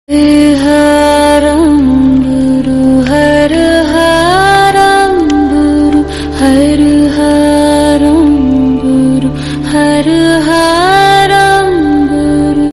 हरं गुरु हर हरं गुरु हर हरं गुरु हर हरं गुरु।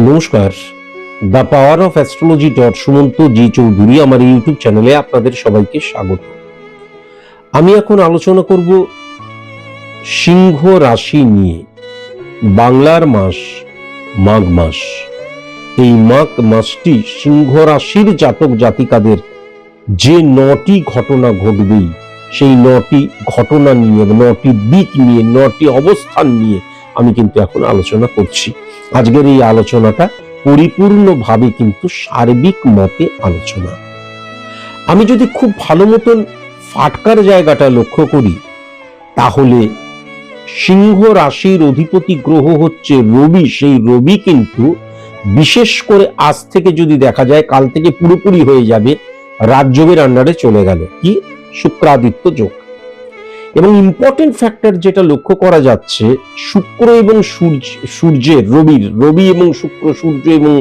নমস্কার, the power of astrology Sumanta ji Chowdhury আমার ইউটিউব চ্যানেলে আপনাদের সবাইকে স্বাগত। আমি এখন আলোচনা করব সিংহ রাশি নিয়ে। বাংলার মাস মাঘ মাস। এই মাঘ মাসটি সিংহ রাশির জাতক জাতিকাদের যে 9টি ঘটনা ঘটবেই সেই 9টি ঘটনা নিয়ে, 9টি দিক নিয়ে, 9টি অবস্থান নিয়ে আমি কিন্তু এখন আলোচনা করছি। আজকের এই আলোচনাটা পরিপূর্ণভাবে কিন্তু সার্বিক মতে আলোচনা। আমি যদি খুব ভালো মতন ফাটকার জায়গাটা লক্ষ্য করি তাহলে সিংহ রাশির অধিপতি গ্রহ হচ্ছে রবি। সেই রবি কিন্তু বিশেষ করে আজ থেকে যদি দেখা যায়, কাল থেকে পুরোপুরি হয়ে যাবে, রাজযোগের আন্ডারে চলে গেল, কি শুক্রাদিত্য যোগ। এবং ইম্পর্টেন্ট ফ্যাক্টর যেটা লক্ষ্য করা যাচ্ছে, শুক্র এবং সূর্যের রবি এবং শুক্র, সূর্য এবং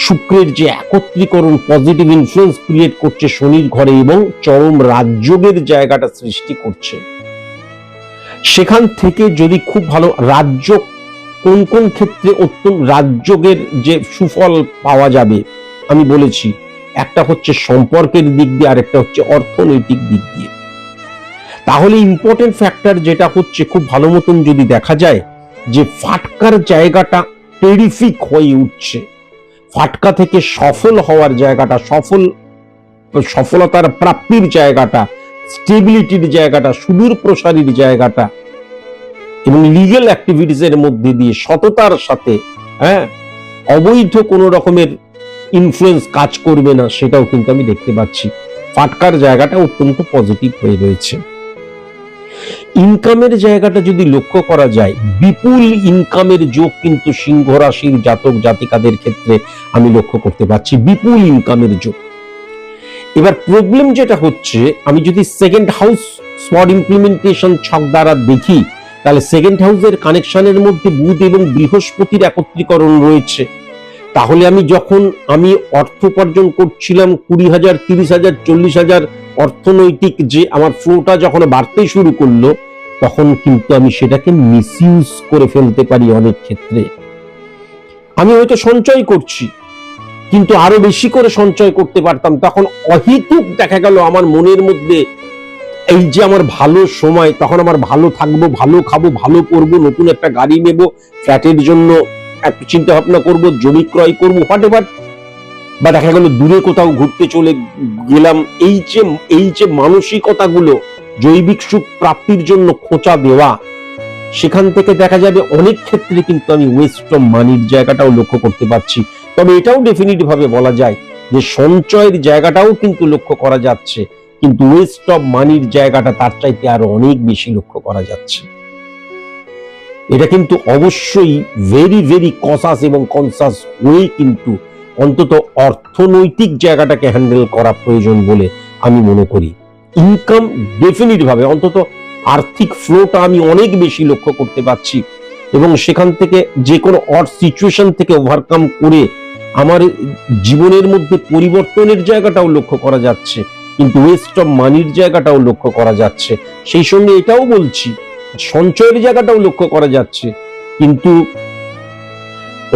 শুক্রের যে একত্রীকরণ পজিটিভ ইনফ্লুয়েন্স ক্রিয়েট করছে শনির ঘরে এবং চরম রাজযোগের জায়গাটা সৃষ্টি করছে। সেখান থেকে যদি খুব ভালো রাজযোগ, কোন কোন ক্ষেত্রে অত্যন্ত রাজযোগের যে সুফল পাওয়া যাবে আমি বলেছি, একটা হচ্ছে সম্পর্কের দিক দিয়ে, আর একটা হচ্ছে অর্থনৈতিক দিক দিয়ে। তাহলে ইম্পর্টেন্ট ফ্যাক্টর যেটা হচ্ছে, খুব ভালো মতন যদি দেখা যায় যে ফাটকার জায়গাটা টেরিফিক হয়ে উঠছে। ফাটকা থেকে সফল হওয়ার জায়গাটা, সফলতার প্রাপ্তির জায়গাটা, স্টেবিলিটির জায়গাটা, সুদূর প্রসারীর জায়গাটা এবং লিগ্যাল অ্যাক্টিভিটিস এর মধ্যে দিয়ে সততার সাথে অবৈধ কোনো রকমের ইনফ্লুয়েন্স কাজ করবে না, সেটাও কিন্তু আমি দেখতে পাচ্ছি। ফাটকার জায়গাটা অত্যন্ত পজিটিভ হয়ে রয়েছে। ইনকামের জায়গাটা যদি লক্ষ্য করা যায়, বিপুল ইনকামের যোগ কিন্তু সিংহ রাশির জাতক জাতিকাদের ক্ষেত্রে আমি লক্ষ্য করতে পারছি, বিপুল ইনকামের যোগ। এবার প্রবলেম যেটা হচ্ছে, আমি যদি সেকেন্ড হাউস স্পট ইমপ্লিমেন্টেশন ছক দ্বারা দেখি, তাহলে সেকেন্ড হাউসের কানেকশনের মধ্যে বুধ এবং বৃহস্পতির একত্রীকরণ রয়েছে। তাহলে আমি যখন অর্থ উপার্জন করছিলাম 20,000, 30,000, 40,000, অর্থনৈতিক যে আমার ফ্লোটা যখন বাড়তে শুরু করলো, তখন কিন্তু আমি সেটাকে মিসইউজ করে ফেলতে পারি অনেক ক্ষেত্রে। আমি হয়তো সঞ্চয় করছি, কিন্তু আরো বেশি করে সঞ্চয় করতে পারতাম, তখন অহেতুক দেখা গেল আমার মনের মধ্যে এই যে আমার ভালো সময়, তখন আমার ভালো থাকবো, ভালো খাবো, ভালো করবো, নতুন একটা গাড়ি নেব, ফ্ল্যাটের জন্য একটা চিন্তা ভাবনা করবো, জমি ক্রয় করবো, হোয়াটএভার, বা দেখা গেল দূরে কোথাও ঘুরতে চলে গেলাম। এই যে মানসিকতাগুলো জৈবিক সুখ প্রাপ্তির জন্য খোঁচা দেওয়া, সেখান থেকে দেখা যাবে অনেক ক্ষেত্রে কিন্তু আমি ওয়েস্ট অফ মানির জায়গাটাও লক্ষ্য করতে পারছি। তবে এটাও ডেফিনিট ভাবে বলা যায় যে সঞ্চয়ের জায়গাটাও কিন্তু লক্ষ্য করা যাচ্ছে, কিন্তু ওয়েস্ট অফ মানির জায়গাটা তার চাইতে আরো অনেক বেশি লক্ষ্য করা যাচ্ছে। এটা কিন্তু অবশ্যই ভেরি ভেরি কসাস এবং কনসাস হয়ে কিন্তু অন্তত অর্থনৈতিক জায়গাটাকে হ্যান্ডেল করা প্রয়োজন বলে আমি মনে করি। ইনকাম ডেফিনিট ভাবে অন্তত আর্থিক ফ্লোটা আমি অনেক বেশি লক্ষ্য করতে পারছি, এবং সেখান থেকে যে কোনো সিচুয়েশন থেকে ওভারকাম করে আমার জীবনের মধ্যে পরিবর্তনের জায়গাটাও লক্ষ্য করা যাচ্ছে, কিন্তু ওয়েস্ট অফ মানির জায়গাটাও লক্ষ্য করা যাচ্ছে। সেই সঙ্গে এটাও বলছি সঞ্চয়ের জায়গাটাও লক্ষ্য করা যাচ্ছে, কিন্তু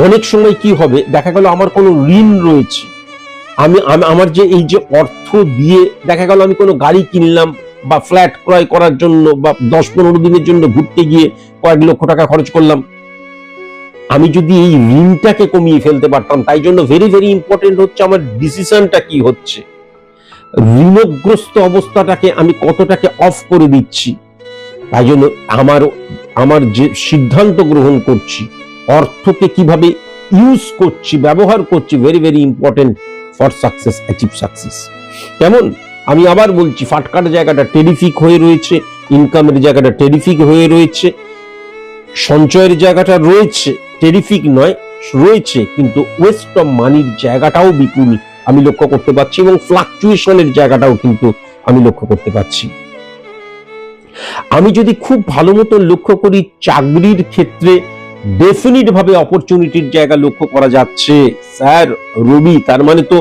অনেক সময় কি হবে, দেখা গেল আমার কোনো ঋণ রয়েছে, আমার যে এই যে অর্থ দিয়ে দেখা গেল আমি কোনো গাড়ি কিনলাম বা ফ্ল্যাট ক্রয় করার জন্য বা 10-15 দিনের জন্য ঘুরতে গিয়ে কয়েক লক্ষ টাকা খরচ করলাম, আমি যদি এই ঋণটাকে কমিয়ে ফেলতে পারতাম। তাই জন্য ভেরি ভেরি ইম্পর্টেন্ট হচ্ছে আমার ডিসিশনটা কি হচ্ছে, ঋণগ্রস্ত অবস্থাটাকে আমি কতটাকে অফ করে দিচ্ছি। তাই জন্য আমার যে সিদ্ধান্ত গ্রহণ করছি, অর্থকে কিভাবে ইউজ করছি, ব্যবহার করছি, very very important for success, achieve success. কেমন, আমি আবার বলছি, ফাটকার জায়গাটা টেরিফিক হয়ে রয়েছে, ইনকামের জায়গাটা টেরিফিক হয়ে রয়েছে, সঞ্চয়ের জায়গাটা রয়েছে, টেরিফিক নয় রয়েছে, কিন্তু ওয়েস্ট অফ মানির জায়গাটাও বিপুল আমি লক্ষ্য করতে পারছি, এবং ফ্লাকচুয়েশনের জায়গাটাও কিন্তু আমি লক্ষ্য করতে পারছি। আমি যদি খুব ভালো মতো লক্ষ্য করি, চাকরির ক্ষেত্রে ডেফিনিট ভাবে অপরচুনিটির জায়গা লক্ষ্য করা যাচ্ছে। স্যার রবি, তার মানে তো,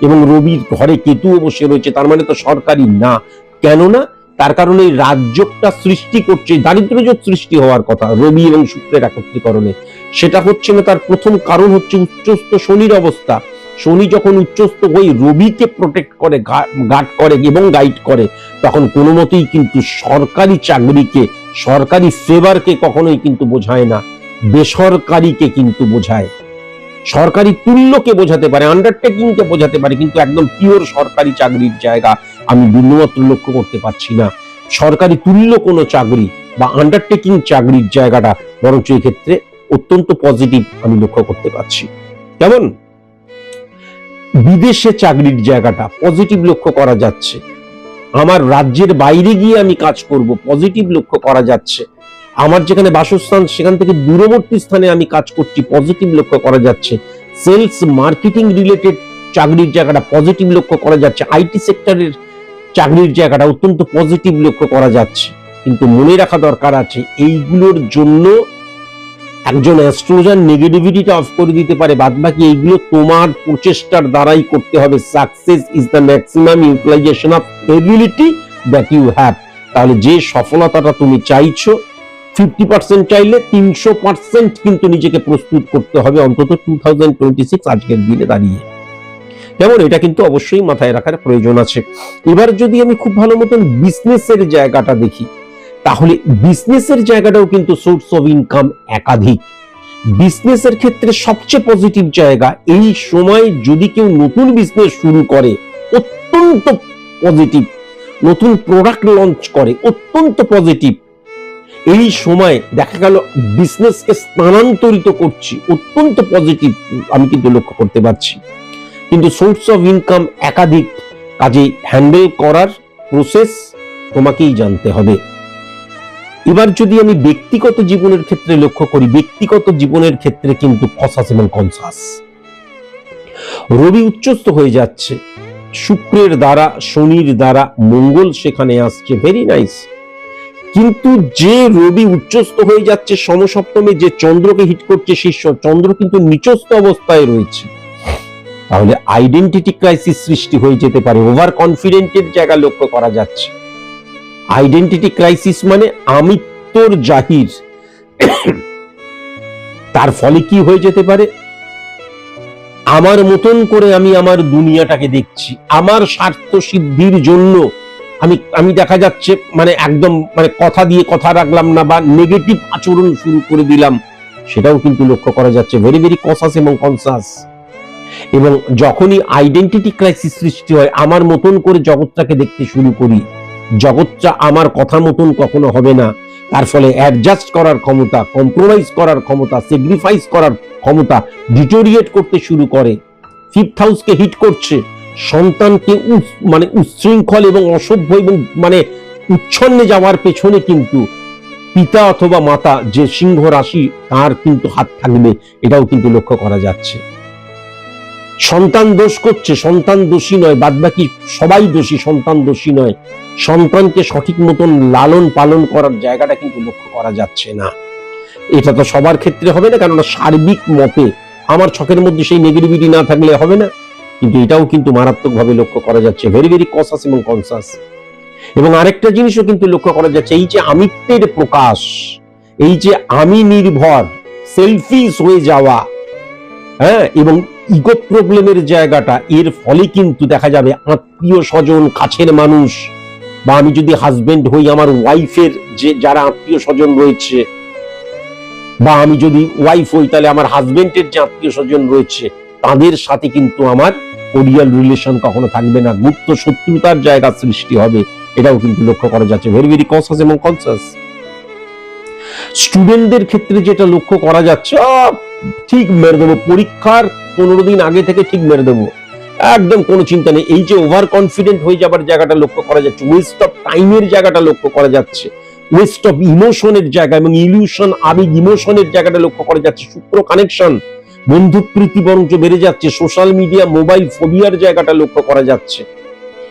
এবং রবির ঘরে কেতুও বসে রয়েছে, তার মানে তো সরকারি না। কেননা তার কারণে রাজযোগটা সৃষ্টি করছে, দারিদ্র্যযোগ সৃষ্টি হওয়ার কথা রবি এবং শুক্রের একত্রীকরণে, সেটা হচ্ছে না। তার প্রথম কারণ হচ্ছে উচ্চস্থ শনির অবস্থা। শনি যখন উচ্চস্থ হয়ে রবিকে প্রোটেক্ট করে, গার্ড করে এবং গাইড করে, তখন কোনো মতেই কিন্তু সরকারি চাকরিকে, সরকারি ফেভারকে কখনোই কিন্তু বোঝায় না, বেসরকারিকে কিন্তু বোঝায়। সরকারি তুল্যকে বোঝাতে পারে, আন্ডারটেকিংকে বোঝাতে পারে, কিন্তু একদম পিওর সরকারি চাকরির জায়গা আমি বিন্দুমাত্র লক্ষ্য করতে পারছি না। সরকারি তুল্য কোনো চাকরি বা আন্ডারটেকিং চাকরির জায়গাটা বরঞ্চ এই ক্ষেত্রে অত্যন্ত পজিটিভ আমি লক্ষ্য করতে পারছি। কেমন, বিদেশে চাকরির জায়গাটা পজিটিভ লক্ষ্য করা যাচ্ছে, আমার রাজ্যের বাইরে গিয়ে আমি কাজ করব পজিটিভ লক্ষ্য করা যাচ্ছে, আমার যেখানে বাসস্থান সেখান থেকে দূরবর্তী স্থানে আমি কাজ করছি পজিটিভ লক্ষ্য করা যাচ্ছে, সেলস মার্কেটিং রিলেটেড চাকরির জায়গাটা পজিটিভ লক্ষ্য করা যাচ্ছে, আইটি সেক্টরের চাকরির জায়গাটা অত্যন্ত পজিটিভ লক্ষ্য করা যাচ্ছে। কিন্তু মনে রাখা দরকার আছে, এইগুলোর জন্য একজন অ্যাস্ট্রোলজার নেগেটিভিটিটা অফ করে দিতে পারে, বাদবাকি এইগুলো তোমার প্রচেষ্টার দ্বারাই করতে হবে। Success is the maximum utilization of ability that you have. তাহলে যে সফলতাটা তুমি চাইছো, 50% চাইলে 300% কিন্তু নিজেকে প্রস্তুত করতে হবে, অন্তত 2026 আজকের দিনে দাঁড়িয়ে। যেমন এটা কিন্তু অবশ্যই মাথায় রাখার প্রয়োজন আছে। এবার যদি আমি খুব ভালো মতন বিজনেসের জায়গাটা দেখি, তাহলে বিজনেসের জায়গাটাও কিন্তু সোর্স অফ ইনকাম একাধিক। বিজনেসের ক্ষেত্রে সবচেয়ে পজিটিভ জায়গা, এই সময় যদি কেউ নতুন বিজনেস শুরু করে অত্যন্ত পজিটিভ, নতুন প্রোডাক্ট লঞ্চ করে অত্যন্ত পজিটিভ, এই সময় দেখা গেল বিজনেসকে স্থানান্তরিত করছি অত্যন্ত পজিটিভ আমি কিন্তু লক্ষ্য করতে পারছি। কিন্তু সোর্স অফ ইনকাম একাধিক, কাজে হ্যান্ডেল করার প্রসেস তোমাকেই জানতে হবে। এবার যদি আমি ব্যক্তিগত জীবনের ক্ষেত্রে লক্ষ্য করি, ব্যক্তিগত জীবনের ক্ষেত্রে কিন্তু কসাস এবং কনসাস। রবি উচ্চস্থ হয়ে যাচ্ছে, শুক্রের দ্বারা শনির দ্বারা মঙ্গল সেখানে আসছে, ভেরি নাইস। কিন্তু যে রবি উচ্চস্থ হয়ে যাচ্ছে, সমসপ্তমে যে চন্দ্রকে হিট করছে, শিষ্য চন্দ্র কিন্তু নিচস্থ অবস্থায় রয়েছে। তাহলে আইডেন্টিটি ক্রাইসিস সৃষ্টি হয়ে যেতে পারে। ওভার কনফিডেন্টের জায়গা লক্ষ্য করা যাচ্ছে। আইডেন্টিটি ক্রাইসিস মানে আমিত্বর জাহির। তার ফলে কি হয়ে যেতে পারে, আমার মতন করে আমি আমার দুনিয়াটাকে দেখছি, আমার স্বার্থ সিদ্ধির জন্য আমি দেখা যাচ্ছে মানে একদম মানে কথা দিয়ে কথা রাখলাম না বা নেগেটিভ আচরণ শুরু করে দিলাম, সেটাও কিন্তু লক্ষ্য করা যাচ্ছে। ভেরি ভেরি কনসাস এবং কনসাস। এবং যখনই আইডেন্টিটি ক্রাইসিস সৃষ্টি হয়, আমার মতন করে জগৎটাকে দেখতে শুরু করি, জগৎটা আমার কথা মতন কখনো হবে না, তার ফলে অ্যাডজাস্ট করার ক্ষমতা, কম্প্রোমাইজ করার ক্ষমতা, স্যাক্রিফাইস করার ক্ষমতা ডিটোরিয়েট করতে শুরু করে, ফিফথ হাউসকে হিট করছে, সন্তানকে মানে উচ্ছৃঙ্খল এবং অসভ্য এবং মানে উচ্ছন্নে যাওয়ার পেছনে কিন্তু পিতা অথবা মাতা যে সিংহ রাশি তার কিন্তু হাত থাকবে, এটাও কিন্তু লক্ষ্য করা যাচ্ছে। সন্তান দোষ করছে, সন্তান দোষী নয়, বাদবাকি সবাই দোষী, সন্তান দোষী নয়। সন্তানকে সঠিক মতন লালন পালন করার জায়গাটা কিন্তু লক্ষ্য করা যাচ্ছে না। এটা তো সবার ক্ষেত্রে হবে না, কেননা সার্বিক মতে আমার ছকের মধ্যে সেই নেগেটিভিটি না থাকলে হবে না, কিন্তু এটাও কিন্তু মারাত্মকভাবে লক্ষ্য করা যাচ্ছে। ভেরি ভেরি কনসাস এবং কনসাস। এবং আরেকটা জিনিসও কিন্তু লক্ষ্য করা যাচ্ছে, এই যে আমিত্বের প্রকাশ, এই যে আমি নির্ভর, সেলফিশ হয়ে যাওয়া, হ্যাঁ, এবং ইগো প্রবলেমের জায়গাটা, এর ফলে কিন্তু দেখা যাবে আত্মীয় স্বজন, কাছের মানুষ, বা আমি যদি হাজবেন্ড হই, আমার ওয়াইফের যে যারা আত্মীয় স্বজন রয়েছে, বা আমি যদি ওয়াইফ হই তাহলে আমার হাজবেন্ডের যে আত্মীয় স্বজন রয়েছে, তাদের সাথে কিন্তু আমার কোরিয়াল রিলেশন কখনো থাকবে না, গুপ্ত শত্রুতার জায়গা সৃষ্টি হবে, এটাও কিন্তু লক্ষ্য করা যাচ্ছে। ভেরি ভেরি কনসাস এবং কনসাস। স্টুডেন্টদের ক্ষেত্রে যেটা লক্ষ্য করা যাচ্ছে, ঠিক মেরে দেবো, পরীক্ষার 15 দিন আগে থেকে ঠিক মেরে দেবো, একদম কোনো চিন্তা নেই। এই যে ওভার কনফিডেন্ট হয়ে যাবার জায়গাটা লক্ষ্য করা যাচ্ছে, ওয়েস্ট অফ টাইমের জায়গাটা লক্ষ্য করা যাচ্ছে, ওয়েস্ট অফ ইমোশনের জায়গা এবং ইলিউশন, আবেগ, ইমোশনের জায়গাটা লক্ষ্য করা যাচ্ছে। শুক্র কানেকশন, বন্ধু প্রীতি বরঞ্চ বেড়ে যাচ্ছে, সোশ্যাল মিডিয়া, মোবাইল ফোবিয়ার জায়গাটা লক্ষ্য করা যাচ্ছে।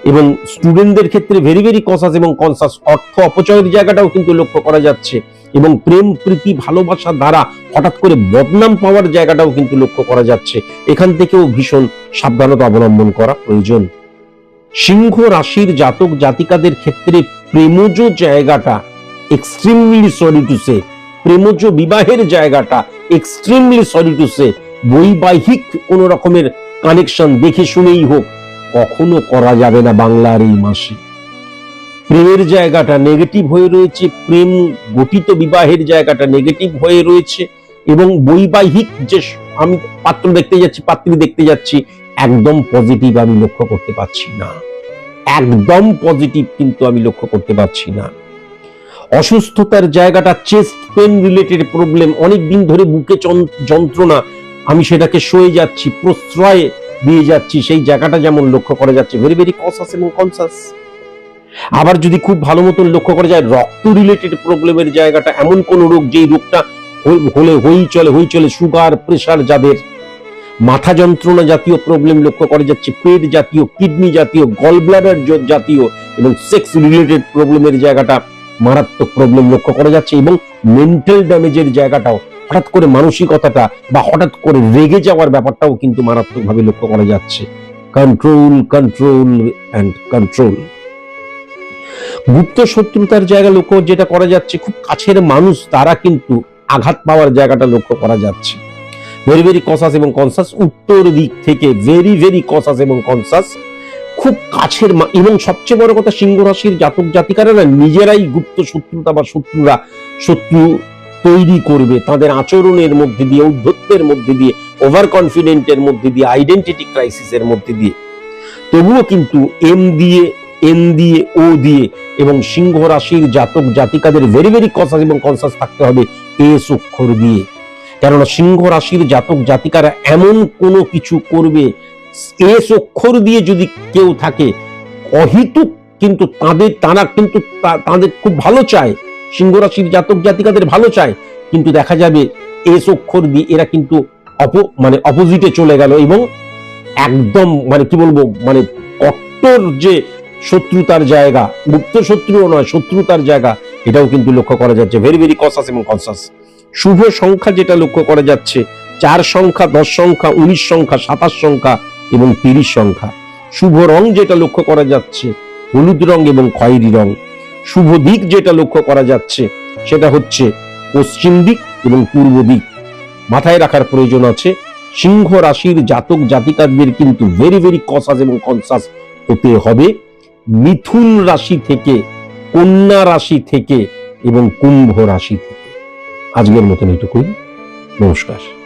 এবং স্টুডেন্টদের ক্ষেত্রে ভেরি ভেরি কনসাস এবং কনসাস, অর্থ অপচয়ের জায়গাটাও কিন্তু লক্ষ্য করা যাচ্ছে। এবং প্রেম, প্রীতি, ভালোবাসা দ্বারা হঠাৎ করে বদনাম পাওয়ার জায়গাটাও কিন্তু লক্ষ্য করা যাচ্ছে। এখান থেকেও ভীষণ সাবধানতা অবলম্বন করা প্রয়োজন। সিংহ রাশির জাতক জাতিকাদের ক্ষেত্রে প্রেমজ জায়গাটা এক্সট্রিমলি সরি টু সে, প্রেমজ বিবাহের জায়গাটা এক্সট্রিমলি সরি টু সে, বৈবাহিক কোন রকমের কানেকশন দেখে শুনেই হোক কখনো করা যাবে না বাংলার এই মাসে। প্রেমের জায়গাটা নেগেটিভ হয়ে রয়েছে, প্রেম গঠিত বিবাহের জায়গাটা নেগেটিভ হয়ে রয়েছে, এবং বৈবাহিক যে আমি পাত্র দেখতে যাচ্ছি, পাত্রী দেখতে যাচ্ছি, একদম পজিটিভ আমি লক্ষ্য করতে পারছি না, একদম পজিটিভ কিন্তু আমি লক্ষ্য করতে পারছি না। অসুস্থতার জায়গাটা চেস্ট পেন রিলেটেড প্রবলেম, অনেক দিন ধরে বুকে যন্ত্রণা, আমি সেটাকে সয়ে যাচ্ছি, প্রশ্রয় দিয়ে যাচ্ছি, সেই জায়গাটা যেমন লক্ষ্য করা যাচ্ছে। ভেরি ভেরি কনসাস এবং কনসাস। আবার যদি খুব ভালো মতন লক্ষ্য করা যায়, রক্ত রিলেটেড প্রবলেমের জায়গাটা, এমন কোন রোগ যেই রোগটা হলে হই চলে, সুগার, প্রেশার, যাদের মাথা যন্ত্রণা জাতীয় প্রবলেম লক্ষ্য করা যাচ্ছে, পেট জাতীয়, কিডনি জাতীয়, গল ব্লাডার জাতীয় এবং সেক্স রিলেটেড প্রবলেমের জায়গাটা মারাত্মক প্রবলেম লক্ষ্য করা যাচ্ছে। এবং মেন্টাল ড্যামেজের জায়গাটাও, হঠাৎ করে মানসিকতাটা বা হঠাৎ করে রেগে যাওয়ার ব্যাপারটাও কিন্তু মারাত্মকভাবে লক্ষ্য করা যাচ্ছে। Control, control and control. গুপ্ত শত্রুতার জায়গা লক্ষ্য যেটা করা যাচ্ছে, খুব কাছের মানুষ তারা কিন্তু আঘাত পাওয়ার জায়গাটা লক্ষ্য করা যাচ্ছে। ভেরি ভেরি কনসাস এবং কনসাস। উত্তর দিক থেকে ভেরি ভেরি কনসাস এবং কনসাস, খুব কাছের এবং সবচেয়ে বড় কথা, সিংহ রাশির জাতক জাতিকারা না নিজেরাই গুপ্ত শত্রুতা বা শত্রু তৈরি করবে তাদের আচরণের মধ্যে দিয়ে, ঔদ্ধত্যের মধ্যে দিয়ে, ওভার কনফিডেন্টের মধ্যে দিয়ে, আইডেন্টিটি ক্রাইসিসের মধ্যে দিয়ে। তবুও কিন্তু এম দিয়ে, এন দিয়ে, ও দিয়ে, এবং সিংহ রাশির জাতক জাতিকাদের ভেরি ভেরি কনসাস এবং কনসাস থাকতে হবে এস অক্ষর দিয়ে। কেননা সিংহ রাশির জাতক জাতিকারা এমন কোনো কিছু করবে, এস অক্ষর দিয়ে যদি কেউ থাকে, অহিতুক কিন্তু তারা কিন্তু তাদের খুব ভালো চায়, সিংহ রাশির জাতক জাতিকাদের ভালো চায়, কিন্তু দেখা যাবে এস অক্ষর দিয়ে এরা কিন্তু অপোজিটে চলে গেল, এবং একদম কি বলবো, কট্টর যে শত্রুতার জায়গা, গুপ্ত শত্রুও নয়, শত্রুতার জায়গা, এটাও কিন্তু লক্ষ্য করা যাচ্ছে। ভেরি ভেরি কনসাস এবং কনসাস। শুভ সংখ্যা যেটা লক্ষ্য করা যাচ্ছে, 4 সংখ্যা, 10 সংখ্যা, 19 সংখ্যা, 27 সংখ্যা, এবং 30 সংখ্যা। শুভ রং যেটা লক্ষ্য করা যাচ্ছে হলুদ রং এবং খয়েরি রং। শুভ দিক যেটা লক্ষ্য করা যাচ্ছে সেটা হচ্ছে পশ্চিম দিক এবং পূর্ব দিক। মাথায় রাখার প্রয়োজন আছে, সিংহ রাশির জাতক জাতিকাদের কিন্তু ভেরি ভেরি কসাস এবং কনসাস হতে হবে। মিথুন রাশি থেকে, কন্যা রাশি থেকে এবং কুম্ভ রাশি থেকে। আজকের মতন এটুকুই। নমস্কার।